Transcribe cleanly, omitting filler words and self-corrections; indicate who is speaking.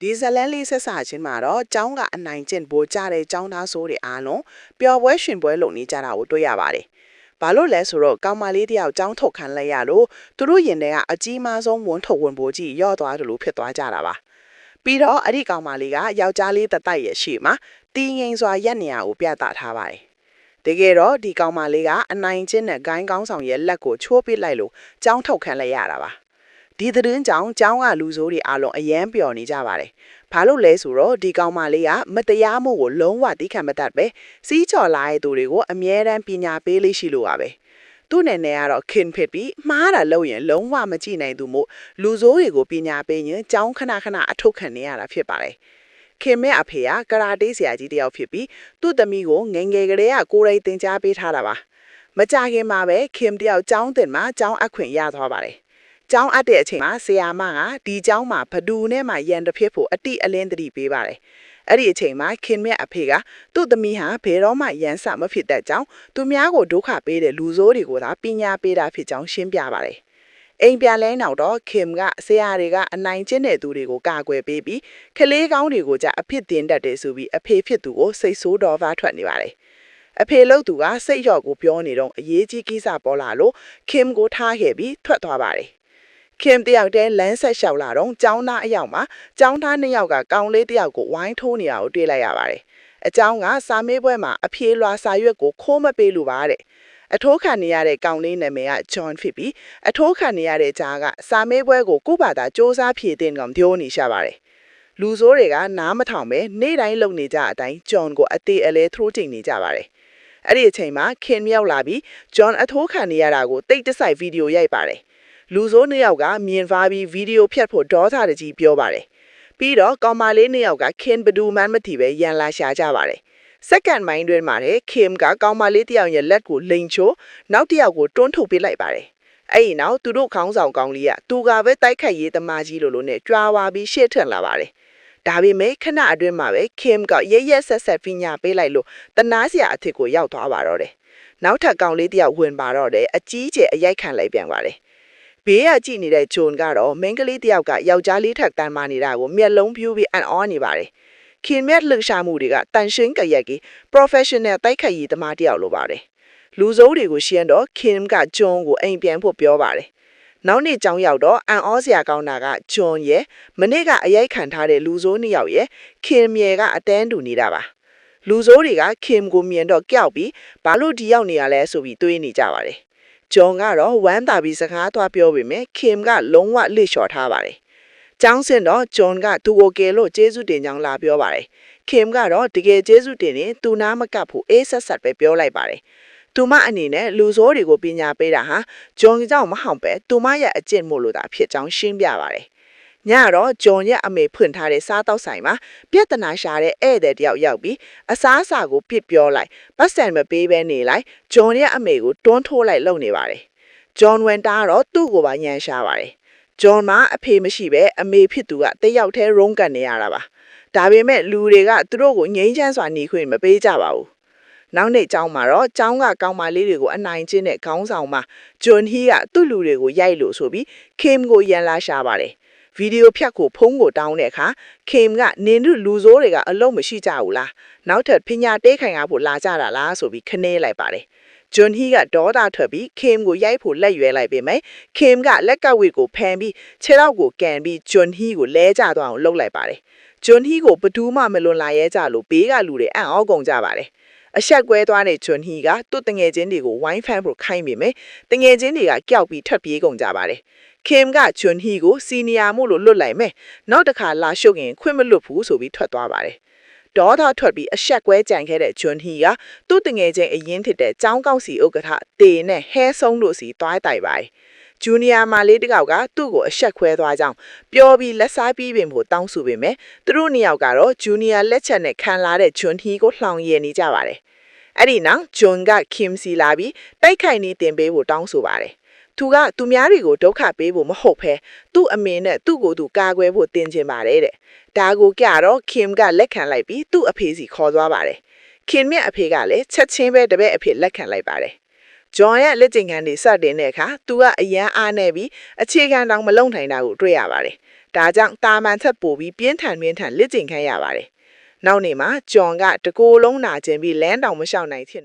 Speaker 1: ဒီဇလန်လေးဆက်ဆချင်းမှာတော့ကျောင်းကအနိုင်ကျင့်ပိုကြတဲ့ကျောင်းသားဆိုးတွေအားလုံးပျော်ပွဲရှင်ပွဲလုပ်နေကြတာကိုတွေ့ရပါတယ်။ဘာလို့လဲဆိုတော့ကောင်မလေးတယောက်ကျောင်းထုတ်ခံလိုက်ရလို့သူတို့ရင်ထဲကအကြီးမားဆုံးဝန်ထုတ်ဝန်ပိုးကြီးရော့သွားတယ်လို့ဖြစ်သွားကြတာပါ။ပြီးတော့အဲ့ဒီကောင်မလေးကယောက်ျားလေးတတိုက်ရဲ့ရှိမှာတီးငိမ်စွာရက်နေရကိုပြသထားပါတယ်။တကယ်တော့ဒီကောင်မလေးကအနိုင်ကျင့်တဲ့ဂိုင်းကောင်းဆောင်ရဲ့လက်ကိုချိုးပစ်လိုက်လို့ကျောင်းထုတ်ခံလိုက်ရတာပါ။ဒီသတင်းကြောင့်ကျောင်းကလူဆိုးတွေအားလုံးအယမ်းပျော်နေကြပါတယ်။ဘာလို့လဲဆိုတော့ဒီကောင်မလေးကမတရားမှုကိုလုံးဝသိခံမတတ်ပဲစီးချော်လာတဲ့သူတွေကိုအမြဲတမ်းပညာပေးလေးရှိလို့ပါပဲ။သူ့နယ်နဲ့ကတော့ခင်ဖြစ်ပြီးမှားတာလို့ရင်လုံးဝမကြည့်နိုင်သူမို့လူဆိုးတွေကိုပညာပေးရင်ကျောင်းခဏခဏအထုတ်ခံနေရတာဖြစ်ပါတယ်။ခင်မဲအဖေကကရာတေးဆရာကြီးတယောက်ဖြစ်ပြီးသူ့သမီးကိုငယ်ငယ်ကလေးကကိုယ်တိုင်သင်ကြားပေးထားတာပါ။မကြခင်မှာပဲခင်တယောက်ကျောင်းတင်မှာကျောင်းအခွင့်ရသွားပါတယ်။ကျောင်းအပ်တဲ့အချိန်မှာဆရာမကဒီကျောင်းမှာဘဒူနဲ့မှရန်တစ်ဖြစ်ဖို့အတိအလင်းတတိပေးပါတယ်။အဲ့ဒီအချိန်မှာခင်မြတ်အဖေကသူ့သမီးဟာဘယ်တော့မှရန်စမဖြစ်တတ်ကြောင်းသူများကိုဒုက္ခပေးတဲ့လူဆိုးတွေကိုသာပညာပေးတာဖြစ်ကြောင်းရှင်းပြပါတယ်။အိမ်ပြန်လဲနောက်တော့ခင်ကဆရာတွေကအနိုင်ကျင့်တဲ့သူတွေကိုကာကွယ်ပေးပြီးကလေးကောင်းတွေကိုကြအဖြစ်တင်တတ်တယ်ဆိုပြီးအဖေဖြစ်သူကိုစိတ်ဆိုးတော်ပါထွက်နေပါတယ်။အဖေလို့သူကစိတ်ရော့ကိုပြောနေတော့အရေးကြီးကိစ္စပေါ်လာလို့ခင်ကိုထားခဲ့ပြီးထွက်သွားပါတယ်ခင်တယောက်တည်းလမ်းဆက်လျှောက်လာတော့ကျောင်းသားအယောက်မှာကျောင်းသားနှစ်ယောက်ကကောင်လေးတယောက်ကိုဝိုင်းထိုးနေတာကိုတွေ့လိုက်ရပါတယ်။အကျောင်းကစာမေးပွဲမှာအဖြေလွှာစာရွက်ကိုခိုးမပေးလို့ပါတဲ့အထိုးခံနေရတဲ့ကောင်လေးနာမည်ကဂျွန်ဖြစ်ပြီးအထိုးခံနေရတဲ့ကြားကစာမေးပွဲကိုကိုယ့်ဘာသာစ조사ဖြေတင်ကောင်ပြောနေရှာပါတယ်။လူဆိုးတွေကနားမထောင်ပဲနေ့တိုင်းလုံနေကြအတိုင်းဂျွန်ကိုအသေးအလဲထိုးချိန်နေကြပါတယ်။အဲ့ဒီအချိန်မှာခင်မြောက်လာပြီးဂျွန်အထိုးခံနေရတာကိုတိတ်တဆိတ်ဗီဒီယိုရိုက်ပါတယ်လူဆိုးနှစ်ယောက်ကမြင်သွားပြီးဗီဒီယိုဖြတ်ဖို့ဒေါသတကြီးပြောပါတယ်။ပြီးတော့ကောင်မလေးနှစ်ယောက်ကခင်ဘဒူမှန်းမသိပဲရန်လာရှာကြပါတယ်။စက္ကန့်မိုင်းတွင်မှာခင်ကကောင်မလေးတယောက်ရဲ့လက်ကိုလိန်ချိုးနောက်တယောက်ကိုတွန်းထုတ်ပေးလိုက်ပါတယ်။အဲ့ဒီနောက်သူတို့ခေါင်းဆောင်ကောင်လေးကသူကပဲတိုက်ခိုက်ရေးသမားကြီးလိုနဲ့ကြွားဝါပြီးရှေ့ထွက်လာပါတယ်။ဒါပေမဲ့ခဏအတွင်းမှာပဲခင်ကရဲရဲဆက်ဆက်ပညာပေးလိုက်လို့တနာစရာအထစ်ကိုရောက်သွားပါတော့တယ်။နောက်ထပ်ကောင်လေးတယောက်ဝင်ပါတော့တယ်အကြီးကျယ်အရိုက်ခံလိုက်ပြန်ပါတယ်။ဘေးကကြည့်နေတဲ့ဂျွန်ကတော့မင်းကလေးတယောက်ကယောက်ျားလေးထက်တန်မာနေတာကိုမျက်လုံးပြူးပြီးအံ့ဩနေပါတယ်။ခင်မြတ်လှရှာမှုတွေကတန်ရှင်းကြရက်ကြီး professional တိုက်ခိုက်ရေးသမားတယောက်လိုပါတယ်။လူစိုးတွေကိုရှင်းတော့ခင်ကဂျွန်ကိုအိမ်ပြန်ဖို့ပြောပါတယ်။နောက်နေ့ကျောင်းရောက်တော့အံ့ဩစရာကောင်းတာကဂျွန်ရဲ့မနေ့ကအရိုက်ခံထားတဲ့လူစိုးနှစ်ယောက်ရဲ့ခင်မြဲကအတန်းတူနေတာပါ။လူစိုးတွေကခင်ကိုမြင်တော့ကြောက်ပြီးဘာလို့ဒီရောက်နေရလဲဆိုပြီးတွေးနေကြပါတယ်။ဂျွန်ကတော့ဝမ်းသာပြီးစကားသွားပြောပေမဲ့ခင်ကလုံးဝလစ်လျှော်ထားပါတယ်။ကျောင်းဆင်းတော့ဂျွန်ကသူ့ကိုကယ်လို့ကျေးဇူးတင်ကြောင်းလာပြောပါတယ်။ခင်ကတော့တကယ်ကျေးဇူးတင်ရင်သူနာမကပ်ဖို့အေးဆက်ဆက်ပဲပြောလိုက်ပါတယ်။သူမအနေနဲ့လူဆိုးတွေကိုပညာပေးတာဟာဂျွန်ကြောင့်မဟုတ်ပဲသူမရဲ့အကျင့်မို့လို့သာဖြစ်ကြောင်းရှင်းပြပါတယ်။ညတော့ဂျွန်ရဲ့အမေဖွင့်ထားတဲ့စားတောက်ဆိုင်မှာပြဿနာရှာတဲ့ဧည့်သည်တယောက်ရောက်ပြီးအစားအစာကိုပြစ်ပြောလိုက်ပတ်စံမပေးဘဲနေလိုက်ဂျွန်ရဲ့အမေကိုတွန်းထိုးလိုက်လုံနေပါတယ်ဂျွန်ဝင်တာတော့သူ့ကိုပါညံရှာပါတယ်ဂျွန်မှာအဖေမရှိပဲအမေဖြစ်သူကတယောက်တည်းရုံးကန်နေရတာပါဒါပေမဲ့လူတွေကသူတို့ကိုငိမ့်ချမ်းစွာနေခွင့်မပေးကြပါဘူးနောက်နေ့ကျောင်းမှာတော့ကျောင်းကကောင်းမလေးတွေကိုအနိုင်ကျင့်တဲ့ခေါင်းဆောင်မှာဂျွန်ဟီကသူ့လူတွေကိုရိုက်လို့ဆိုပြီးခင်ကိုရန်လာရှာပါတယ်ဗီဒီယိုဖြတ်ကိုဖုန်းကိုတောင်းတဲ့အခါခင်ကနင်တို့လူဆိုးတွေကအလုံးမရှိကြဘူးလားနောက်ထပ်ပညာတေးခိုင်ရဖို့လာကြတာလားဆိုပြီးခနဲလိုက်ပါတယ်ဂျွန်ဟီကဒေါသထွက်ပြီးခင်ကိုရိုက်ဖို့လက်ရွယ်လိုက်ပေမဲ့ခင်ကလက်ကဝစ်ကိုဖမ်းပြီးခြေထောက်ကိုကန်ပြီးဂျွန်ဟီကိုလဲကျသွားအောင်လှုပ်လိုက်ပါတယ်ဂျွန်ဟီကိုဘသူမှမလွန်လာရဲကြလို့ဘေးကလူတွေအံ့ဩကုန်ကြပါတယ်အဆက်ကွဲသွားတဲ့ဂျွန်ဟီကသူ့တငယ်ချင်းတွေကိုဝိုင်းဖမ်းဖို့ခိုင်းပေမဲ့တငယ်ချင်းတွေကကြောက်ပြီးထပ်ပြေးကုန်ကြပါတယ်ခင်ကဂျွန်ဟီကိုစီနီယာမို့လို့လွတ်လိုက်မယ်နောက်တစ်ခါလာရှုပ်ရင်ခွင့်မလွတ်ဘူးဆိုပြီးထွက်သွားပါတယ်ဒေါသထွက်ပြီးအဆက်ကွဲကြံခဲ့တဲ့ဂျွန်ဟီကသူ့တငယ်ချင်းအရင်ဖြစ်တဲ့ចောင်းကောက်စီဥက္ကဋ္ဌတေနဲ့ဟဲဆုံးတို့စီတွားတိုက်ပါတယ်ဂျူနီယာမလေးတကောက်ကသူ့ကိုအဆက်ခွဲသွားကြောင်းပြောပြီးလက်စားပြီးပင်ဖို့တောင်းဆိုပေမဲ့သူတို့နှစ်ယောက်ကတော့ဂျူနီယာလက်ချက်နဲ့ခံလာတဲ့ဂျွန်ဟီကိုလှောင်ရည်နေကြပါတယ်အဲ့ဒီနောက်ဂျွန်ကခင်စီလာပြီးတိုက်ခိုက်နေတင်ပေးဖို့တောင်းဆိုပါတယ်သူကသူများတွေကိုဒုက္ခပေးဖို့မဟုတ်ဘဲသူ့အမေနဲ့သူ့ကိုယ်သူကာကွယ်ဖို့တင်ချင်ပါတယ်တဲ့ဒါကိုကြတော့ခင်ကလက်ခံလိုက်ပြီးသူ့အဖေစီခေါ်သွားပါတယ်ခင်မြတ်အဖေကလည်းချက်ချင်းပဲတပည့်အဖေလက်ခံလိုက်ပါတယ်ဂျွန်ရဲ့လက်ကျင်ခံတွေစတင်တဲ့အခါသူကအရန်အားနေပြီးအခြေခံတောင်မလုံနိုင်တာကိုတွေ့ရပါတယ်
Speaker 2: ဒါကြောင့်တာမန်ချက်ပို့ပြီးပြင်းထန်လက်ကျင်ခံရပါတယ်နောက်နေ့မှာဂျွန်ကတကိုယ်လုံးနာကျင်ပြီးလမ်းတောင်မလျှောက်နိုင်ဖြစ်နေ